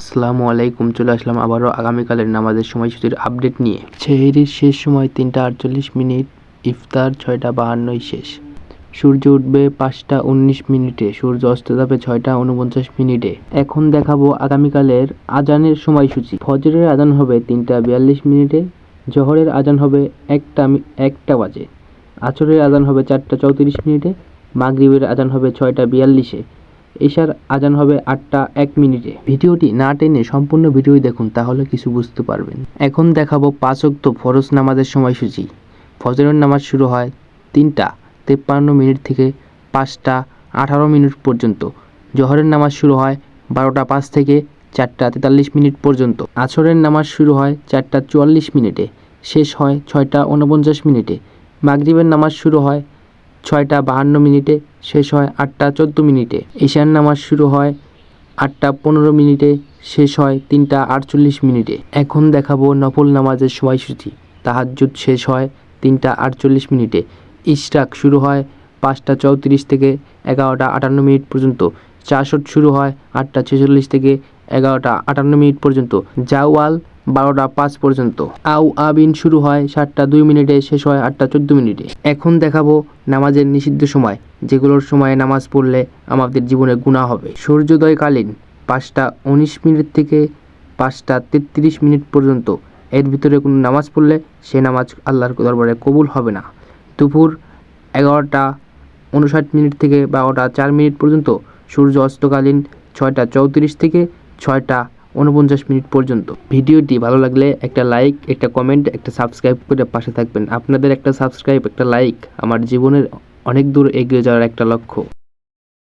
আসসালামু আলাইকুম, চলে আসলাম আবারও আগামীকালের নামাজের সময়সূচির আপডেট নিয়ে। সেহরির শেষ সময় 3:48, ইফতার 6:52 শেষ। সূর্য উঠবে 5:19, সূর্য অস্ত যাবে 6:49। এখন দেখাবো আগামীকালের আজানের সময়সূচি। ফজরের আজান হবে 3:42, জোহরের আজান হবে 1টা বাজে, আসরের আজান হবে 4:34, মাগরিবের আজান হবে 6:42, এশার আজান হবে 8:01। ভিডিওটি না টেনে সম্পূর্ণ ভিডিওই দেখুন, তাহলে কিছু বুঝতে পারবেন। এখন দেখাবো 5 ওয়াক্ত ফরজ নামাজের সময়সূচি। ফজরের নামাজ শুরু হয় 3:53 থেকে 5:18 পর্যন্ত। জোহরের নামাজ শুরু হয় 12:05 থেকে 4:43 পর্যন্ত। আসরের নামাজ শুরু হয় 4:44, শেষ হয় 6:49। মাগরিবের নামাজ শুরু হয় 6:52, শেষ হয় 8:14। এশার নামাজ শুরু হয় 8:15, শেষ হয় 3:48। এখন দেখাবো নফল নামাজের সময়সূচি। তাহাজ্জুদ শেষ হয় 3:48, ইশরাক শুরু হয় 5:34 থেকে 11:58 পর্যন্ত। চাশর শুরু হয় 8:46 থেকে 11:58 পর্যন্ত। জাওয়াল 12:05 পর্যন্ত। আবিন শুরু হয় 7:02, শেষ হয় 8:14। এখন দেখাবো নামাজের নিষিদ্ধ সময়, যেগুলোর সময়ে নামাজ পড়লে আমাদের জীবনে গুনাহ হবে। সূর্যোদয়কালীন 5:19 থেকে 5:33 পর্যন্ত। এর ভিতরে কোনো নামাজ পড়লে সে নামাজ আল্লাহর দরবারে কবুল হবে না। দুপুর 11:59 থেকে 12:04 পর্যন্ত। সূর্য অস্তকালীন 6:34 থেকে 6:49 পর্যন্ত। ভিডিওটি ভালো লাগলে একটা লাইক, একটা কমেন্ট, একটা সাবস্ক্রাইব করে পাশে থাকবেন। আপনাদের একটা সাবস্ক্রাইব, একটা লাইক আমার জীবনের অনেক দূর এগিয়ে যাওয়ার একটা লক্ষ্য।